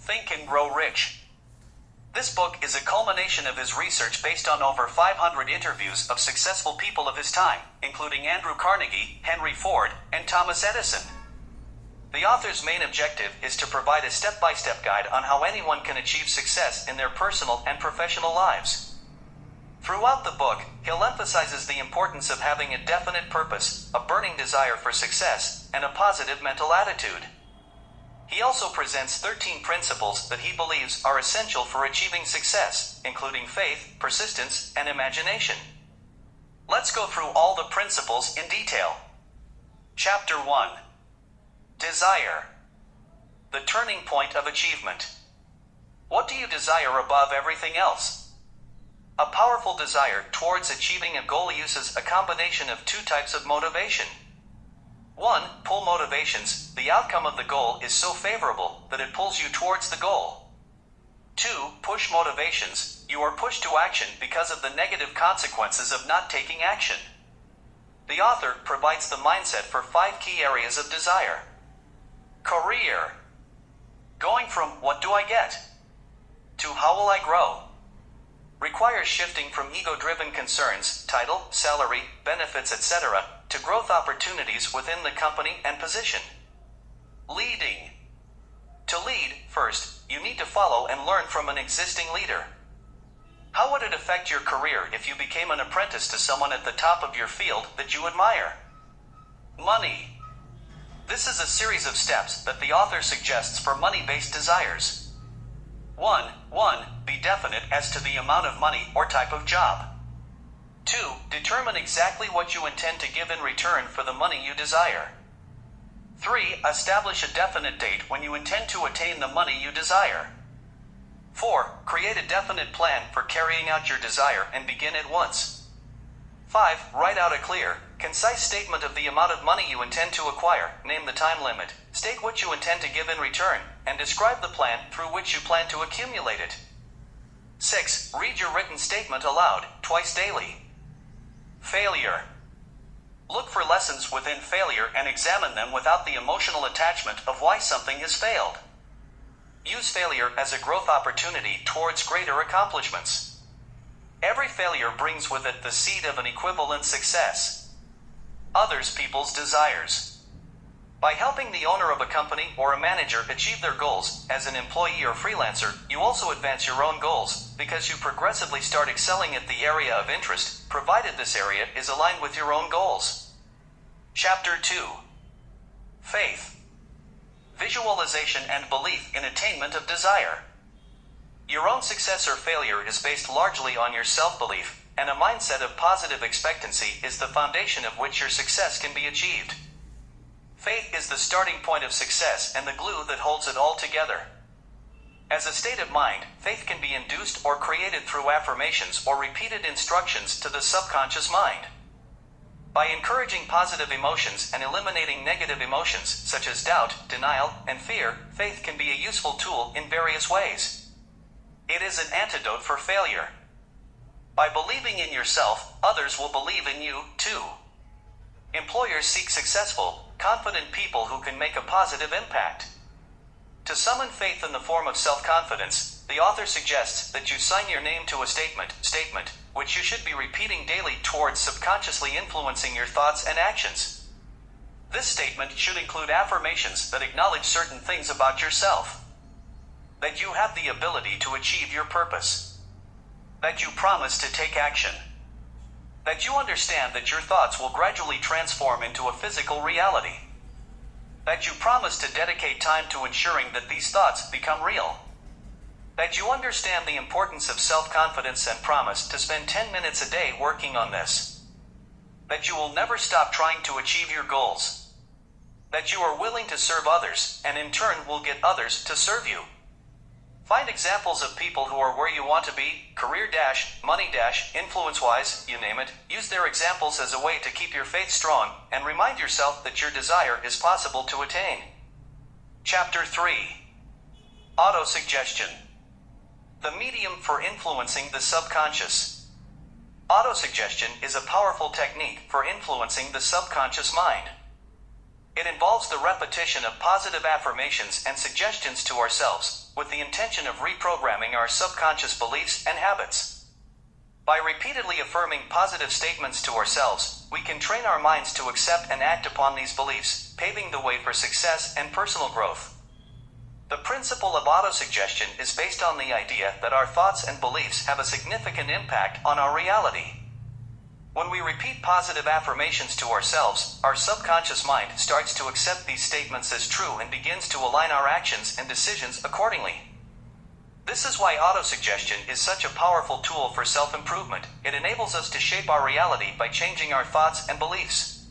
Think and Grow Rich. This book is a culmination of his research based on over 500 interviews of successful people of his time, including Andrew Carnegie, Henry Ford, and Thomas Edison. The author's main objective is to provide a step-by-step guide on how anyone can achieve success in their personal and professional lives. Throughout the book, Hill emphasizes the importance of having a definite purpose, a burning desire for success, and a positive mental attitude. He also presents 13 principles that he believes are essential for achieving success, including faith, persistence, and imagination. Let's go through all the principles in detail. Chapter 1. Desire. The turning point of achievement. What do you desire above everything else? A powerful desire towards achieving a goal uses a combination of two types of motivation. 1. Pull motivations. The outcome of the goal is so favorable that it pulls you towards the goal. 2. Push motivations. You are pushed to action because of the negative consequences of not taking action. The author provides the mindset for 5 key areas of desire. Career. Going from "what do I get?" to "how will I grow?" requires shifting from ego-driven concerns, title, salary, benefits, etc., to growth opportunities within the company and position. Leading. To lead, first, you need to follow and learn from an existing leader. How would it affect your career if you became an apprentice to someone at the top of your field that you admire? Money. This is a series of steps that the author suggests for money-based desires. 1. Be definite as to the amount of money or type of job. 2. Determine exactly what you intend to give in return for the money you desire. 3. Establish a definite date when you intend to attain the money you desire. 4. Create a definite plan for carrying out your desire and begin at once. 5. Write out a clear, concise statement of the amount of money you intend to acquire, name the time limit, state what you intend to give in return, and describe the plan through which you plan to accumulate it. 6. Read your written statement aloud, twice daily. Failure. Look for lessons within failure and examine them without the emotional attachment of why something has failed. Use failure as a growth opportunity towards greater accomplishments. Every failure brings with it the seed of an equivalent success. Others people's desires. By helping the owner of a company or a manager achieve their goals as an employee or freelancer, you also advance your own goals, because you progressively start excelling at the area of interest, provided this area is aligned with your own goals. Chapter 2. Faith. Visualization and belief in attainment of desire. Your own success or failure is based largely on your self-belief, and a mindset of positive expectancy is the foundation of which your success can be achieved. Faith is the starting point of success and the glue that holds it all together. As a state of mind, faith can be induced or created through affirmations or repeated instructions to the subconscious mind. By encouraging positive emotions and eliminating negative emotions such as doubt, denial, and fear, faith can be a useful tool in various ways. It is an antidote for failure. By believing in yourself, others will believe in you, too. Employers seek successful, confident people who can make a positive impact. To summon faith in the form of self-confidence, the author suggests that you sign your name to a statement, which you should be repeating daily towards subconsciously influencing your thoughts and actions. This statement should include affirmations that acknowledge certain things about yourself. That you have the ability to achieve your purpose. That you promise to take action. That you understand that your thoughts will gradually transform into a physical reality. That you promise to dedicate time to ensuring that these thoughts become real. That you understand the importance of self-confidence and promise to spend 10 minutes a day working on this. That you will never stop trying to achieve your goals. That you are willing to serve others, and in turn will get others to serve you. Find examples of people who are where you want to be, career-money- influence-wise, you name it. Use their examples as a way to keep your faith strong, and remind yourself that your desire is possible to attain. Chapter 3. Autosuggestion. The medium for influencing the subconscious. Autosuggestion is a powerful technique for influencing the subconscious mind. It involves the repetition of positive affirmations and suggestions to ourselves, with the intention of reprogramming our subconscious beliefs and habits. By repeatedly affirming positive statements to ourselves, we can train our minds to accept and act upon these beliefs, paving the way for success and personal growth. The principle of autosuggestion is based on the idea that our thoughts and beliefs have a significant impact on our reality. When we repeat positive affirmations to ourselves, our subconscious mind starts to accept these statements as true and begins to align our actions and decisions accordingly. This is why autosuggestion is such a powerful tool for self-improvement. It enables us to shape our reality by changing our thoughts and beliefs.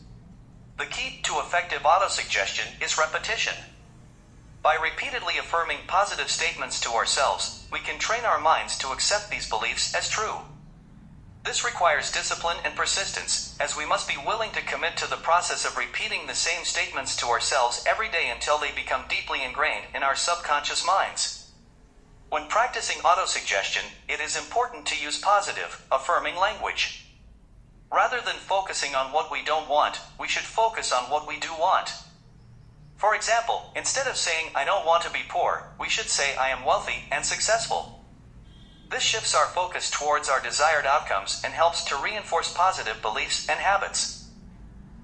The key to effective autosuggestion is repetition. By repeatedly affirming positive statements to ourselves, we can train our minds to accept these beliefs as true. This requires discipline and persistence, as we must be willing to commit to the process of repeating the same statements to ourselves every day until they become deeply ingrained in our subconscious minds. When practicing autosuggestion, it is important to use positive, affirming language. Rather than focusing on what we don't want, we should focus on what we do want. For example, instead of saying, "I don't want to be poor," we should say, "I am wealthy and successful." This shifts our focus towards our desired outcomes and helps to reinforce positive beliefs and habits.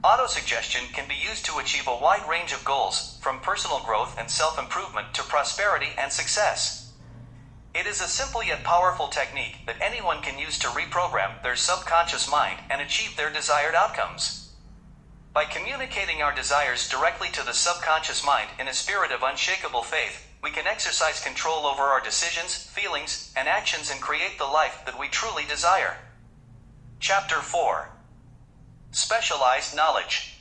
Autosuggestion can be used to achieve a wide range of goals, from personal growth and self-improvement to prosperity and success. It is a simple yet powerful technique that anyone can use to reprogram their subconscious mind and achieve their desired outcomes. By communicating our desires directly to the subconscious mind in a spirit of unshakable faith, we can exercise control over our decisions, feelings, and actions and create the life that we truly desire. Chapter 4. Specialized knowledge.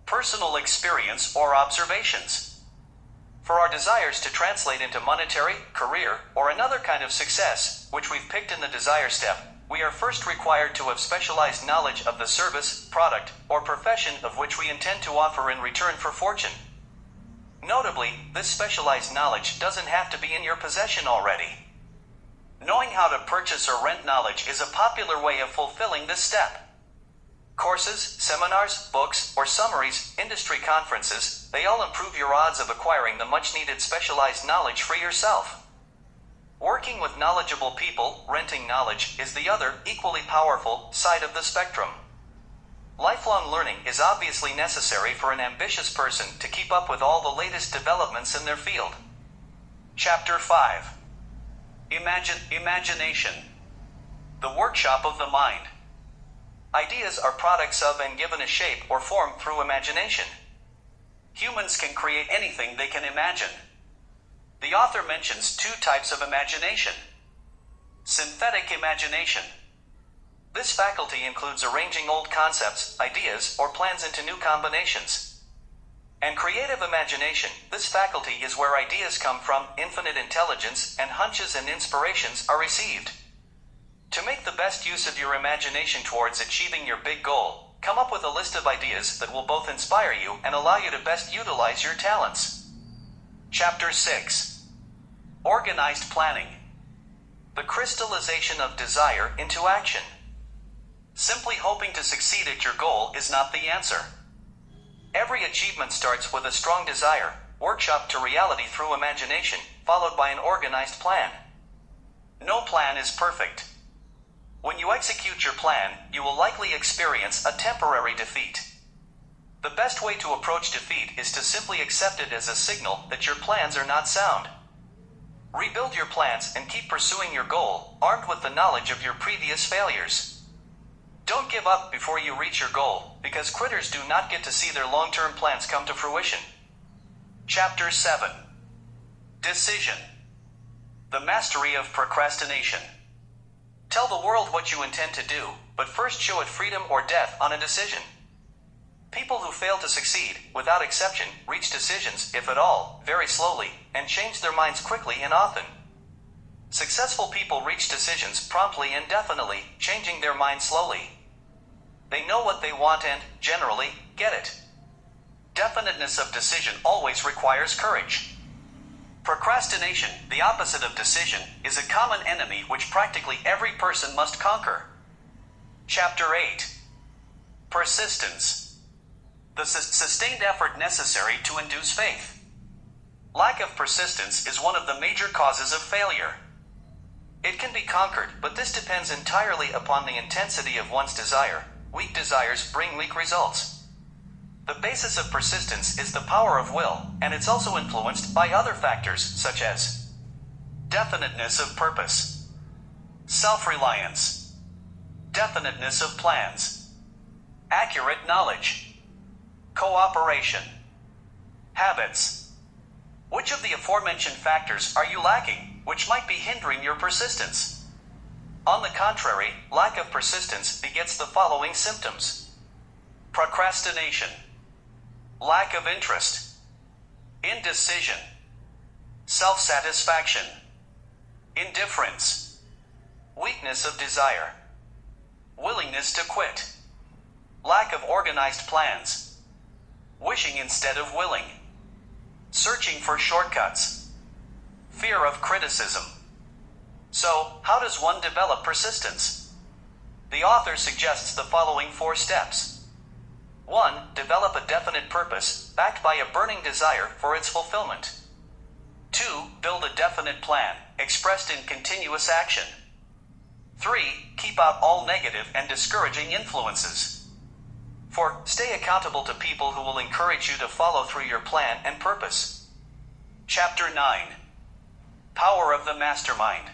Personal experience or observations. For our desires to translate into monetary, career, or another kind of success, which we've picked in the desire step, we are first required to have specialized knowledge of the service, product, or profession of which we intend to offer in return for fortune. Notably, this specialized knowledge doesn't have to be in your possession already. Knowing how to purchase or rent knowledge is a popular way of fulfilling this step. Courses, seminars, books, or summaries, industry conferences, they all improve your odds of acquiring the much-needed specialized knowledge for yourself. Working with knowledgeable people, renting knowledge, is the other, equally powerful, side of the spectrum. Lifelong learning is obviously necessary for an ambitious person to keep up with all the latest developments in their field. Chapter 5. Imagination. The workshop of the mind. Ideas are products of and given a shape or form through imagination. Humans can create anything they can imagine. The author mentions two types of imagination. Synthetic imagination. This faculty includes arranging old concepts, ideas, or plans into new combinations. And creative imagination, this faculty is where ideas come from, infinite intelligence, and hunches and inspirations are received. To make the best use of your imagination towards achieving your big goal, come up with a list of ideas that will both inspire you and allow you to best utilize your talents. Chapter 6. Organized planning. The crystallization of desire into action. Simply hoping to succeed at your goal is not the answer. Every achievement starts with a strong desire, workshopped to reality through imagination, followed by an organized plan. No plan is perfect. When you execute your plan, you will likely experience a temporary defeat. The best way to approach defeat is to simply accept it as a signal that your plans are not sound. Rebuild your plans and keep pursuing your goal, armed with the knowledge of your previous failures. Don't give up before you reach your goal, because quitters do not get to see their long-term plans come to fruition. Chapter 7. Decision. The mastery of procrastination. Tell the world what you intend to do, but first show it freedom or death on a decision. People who fail to succeed, without exception, reach decisions, if at all, very slowly, and change their minds quickly and often. Successful people reach decisions promptly and definitely, changing their mind slowly. They know what they want and, generally, get it. Definiteness of decision always requires courage. Procrastination, the opposite of decision, is a common enemy which practically every person must conquer. Chapter 8. Persistence. the sustained effort necessary to induce faith. Lack of persistence is one of the major causes of failure. It can be conquered, but this depends entirely upon the intensity of one's desire. Weak desires bring weak results. The basis of persistence is the power of will, and it's also influenced by other factors such as definiteness of purpose, self-reliance, definiteness of plans, accurate knowledge, cooperation, habits. Which of the aforementioned factors are you lacking, which might be hindering your persistence? On the contrary, lack of persistence begets the following symptoms: procrastination, lack of interest, indecision, self-satisfaction, indifference, weakness of desire, willingness to quit, lack of organized plans, wishing instead of willing, searching for shortcuts, fear of criticism. So, how does one develop persistence? The author suggests the following 4 steps. 1. Develop a definite purpose, backed by a burning desire for its fulfillment. 2. Build a definite plan, expressed in continuous action. 3. Keep out all negative and discouraging influences. 4. Stay accountable to people who will encourage you to follow through your plan and purpose. Chapter 9. Power of the Mastermind.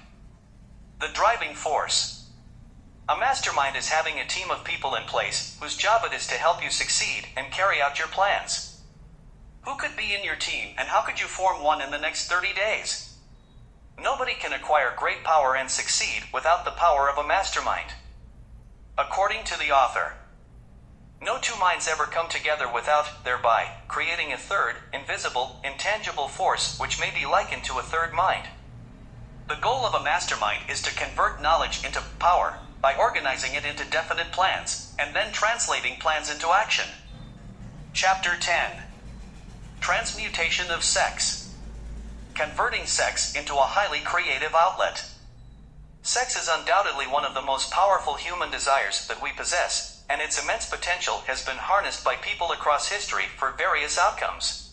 The driving force. A mastermind is having a team of people in place whose job it is to help you succeed and carry out your plans. Who could be in your team, and how could you form one in the next 30 days? Nobody can acquire great power and succeed without the power of a mastermind. According to the author, no 2 minds ever come together without, thereby, creating a third, invisible, intangible force which may be likened to a third mind. The goal of a mastermind is to convert knowledge into power by organizing it into definite plans, and then translating plans into action. Chapter 10. Transmutation of sex. Converting sex into a highly creative outlet. Sex is undoubtedly one of the most powerful human desires that we possess, and its immense potential has been harnessed by people across history for various outcomes.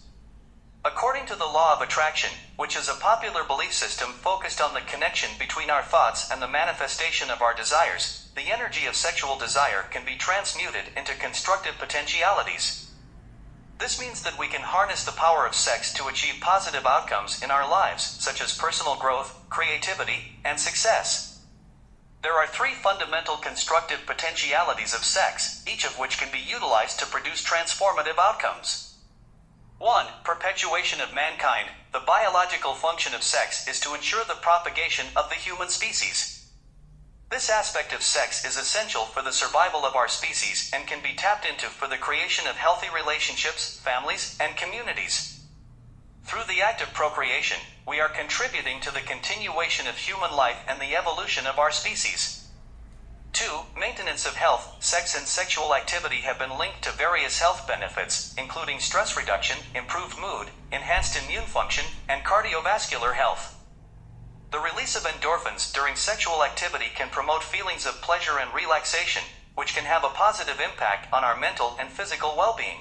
According to the law of attraction, which is a popular belief system focused on the connection between our thoughts and the manifestation of our desires, the energy of sexual desire can be transmuted into constructive potentialities. This means that we can harness the power of sex to achieve positive outcomes in our lives, such as personal growth, creativity, and success. There are 3 fundamental constructive potentialities of sex, each of which can be utilized to produce transformative outcomes. 1. Perpetuation of mankind. The biological function of sex is to ensure the propagation of the human species. This aspect of sex is essential for the survival of our species and can be tapped into for the creation of healthy relationships, families, and communities. Through the act of procreation, we are contributing to the continuation of human life and the evolution of our species. 2. Maintenance of health. Sex and sexual activity have been linked to various health benefits, including stress reduction, improved mood, enhanced immune function, and cardiovascular health. The release of endorphins during sexual activity can promote feelings of pleasure and relaxation, which can have a positive impact on our mental and physical well-being.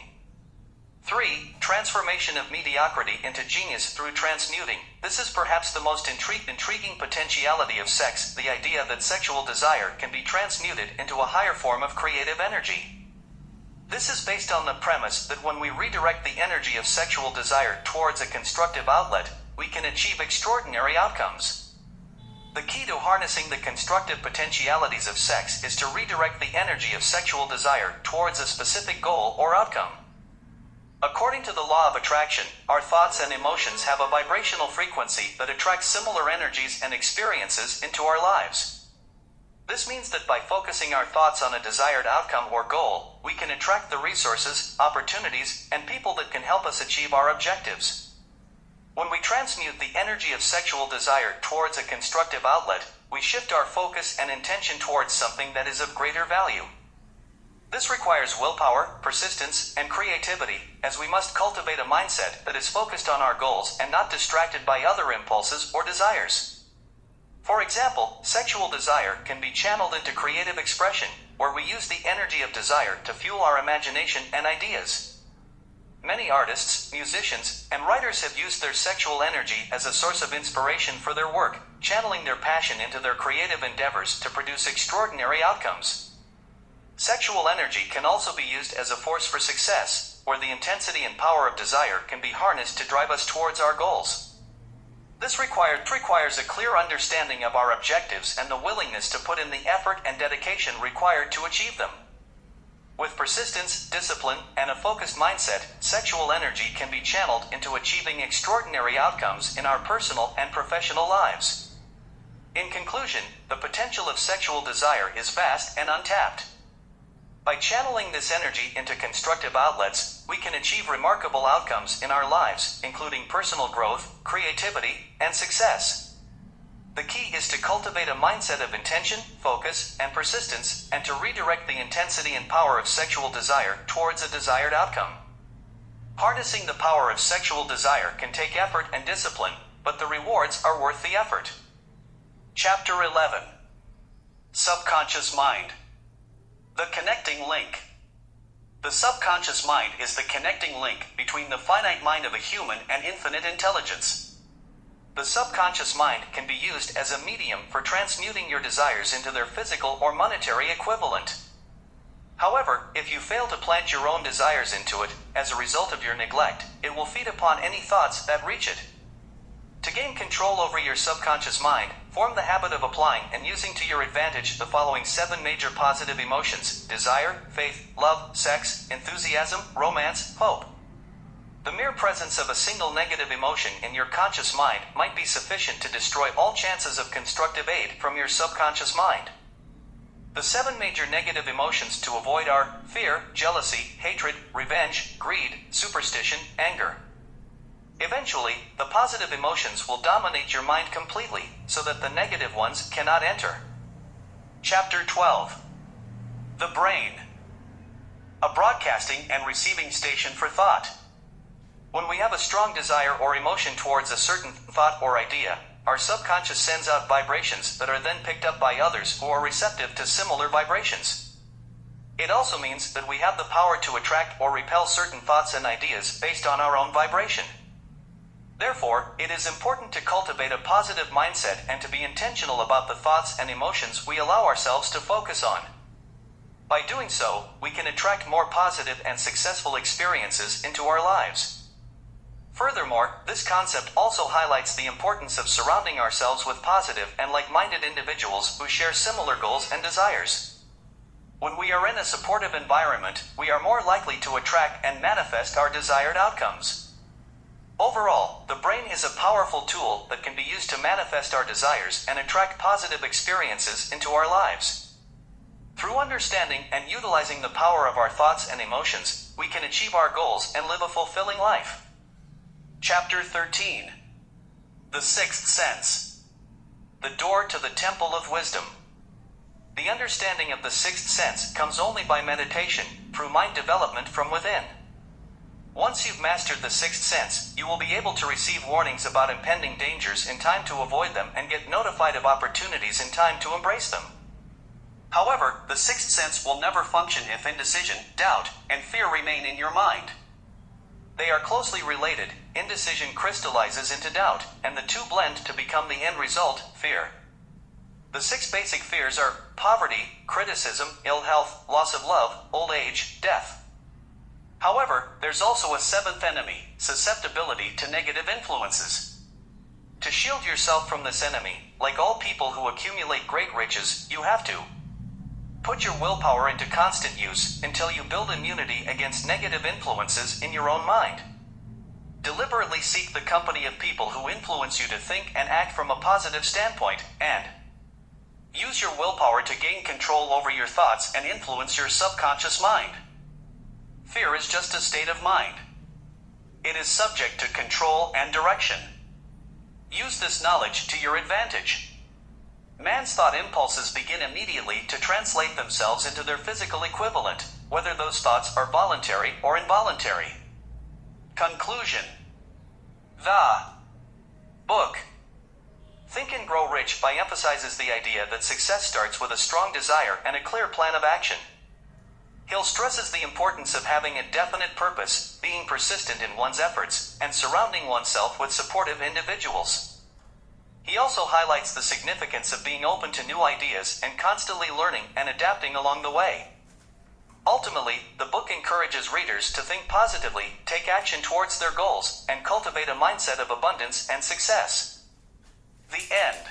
3. Transformation of mediocrity into genius through transmuting. This is perhaps the most intriguing potentiality of sex, the idea that sexual desire can be transmuted into a higher form of creative energy. This is based on the premise that when we redirect the energy of sexual desire towards a constructive outlet, we can achieve extraordinary outcomes. The key to harnessing the constructive potentialities of sex is to redirect the energy of sexual desire towards a specific goal or outcome. According to the law of attraction, our thoughts and emotions have a vibrational frequency that attracts similar energies and experiences into our lives. This means that by focusing our thoughts on a desired outcome or goal, we can attract the resources, opportunities, and people that can help us achieve our objectives. When we transmute the energy of sexual desire towards a constructive outlet, we shift our focus and intention towards something that is of greater value. This requires willpower, persistence, and creativity, as we must cultivate a mindset that is focused on our goals and not distracted by other impulses or desires. For example, sexual desire can be channeled into creative expression, where we use the energy of desire to fuel our imagination and ideas. Many artists, musicians, and writers have used their sexual energy as a source of inspiration for their work, channeling their passion into their creative endeavors to produce extraordinary outcomes. Sexual energy can also be used as a force for success, where the intensity and power of desire can be harnessed to drive us towards our goals. This requires a clear understanding of our objectives and the willingness to put in the effort and dedication required to achieve them. With persistence, discipline, and a focused mindset, sexual energy can be channeled into achieving extraordinary outcomes in our personal and professional lives. In conclusion, the potential of sexual desire is vast and untapped. By channeling this energy into constructive outlets, we can achieve remarkable outcomes in our lives, including personal growth, creativity, and success. The key is to cultivate a mindset of intention, focus, and persistence, and to redirect the intensity and power of sexual desire towards a desired outcome. Harnessing the power of sexual desire can take effort and discipline, but the rewards are worth the effort. Chapter 11. Subconscious Mind. The connecting link. The subconscious mind is the connecting link between the finite mind of a human and infinite intelligence. The subconscious mind can be used as a medium for transmuting your desires into their physical or monetary equivalent. However, if you fail to plant your own desires into it, as a result of your neglect, it will feed upon any thoughts that reach it. To gain control over your subconscious mind, form the habit of applying and using to your advantage the following 7 major positive emotions: desire, faith, love, sex, enthusiasm, romance, hope. The mere presence of a single negative emotion in your conscious mind might be sufficient to destroy all chances of constructive aid from your subconscious mind. The 7 major negative emotions to avoid are fear, jealousy, hatred, revenge, greed, superstition, anger. Eventually, the positive emotions will dominate your mind completely, so that the negative ones cannot enter. Chapter 12. The Brain. A broadcasting and receiving station for thought. When we have a strong desire or emotion towards a certain thought or idea, our subconscious sends out vibrations that are then picked up by others who are receptive to similar vibrations. It also means that we have the power to attract or repel certain thoughts and ideas based on our own vibration. Therefore, it is important to cultivate a positive mindset and to be intentional about the thoughts and emotions we allow ourselves to focus on. By doing so, we can attract more positive and successful experiences into our lives. Furthermore, this concept also highlights the importance of surrounding ourselves with positive and like-minded individuals who share similar goals and desires. When we are in a supportive environment, we are more likely to attract and manifest our desired outcomes. Overall, the brain is a powerful tool that can be used to manifest our desires and attract positive experiences into our lives. Through understanding and utilizing the power of our thoughts and emotions, we can achieve our goals and live a fulfilling life. Chapter 13. The Sixth Sense. The door to the Temple of Wisdom. The understanding of the sixth sense comes only by meditation, through mind development from within. Once you've mastered the sixth sense, you will be able to receive warnings about impending dangers in time to avoid them and get notified of opportunities in time to embrace them. However, the sixth sense will never function if indecision, doubt, and fear remain in your mind. They are closely related. Indecision crystallizes into doubt, and the two blend to become the end result, fear. The 6 basic fears are poverty, criticism, ill health, loss of love, old age, death. However, there's also a 7th enemy, susceptibility to negative influences. To shield yourself from this enemy, like all people who accumulate great riches, you have to put your willpower into constant use until you build immunity against negative influences in your own mind. Deliberately seek the company of people who influence you to think and act from a positive standpoint, and use your willpower to gain control over your thoughts and influence your subconscious mind. Fear is just a state of mind. It is subject to control and direction. Use this knowledge to your advantage. Man's thought impulses begin immediately to translate themselves into their physical equivalent, whether those thoughts are voluntary or involuntary. Conclusion. The book Think and Grow Rich emphasizes the idea that success starts with a strong desire and a clear plan of action. Hill stresses the importance of having a definite purpose, being persistent in one's efforts, and surrounding oneself with supportive individuals. He also highlights the significance of being open to new ideas and constantly learning and adapting along the way. Ultimately, the book encourages readers to think positively, take action towards their goals, and cultivate a mindset of abundance and success. The end.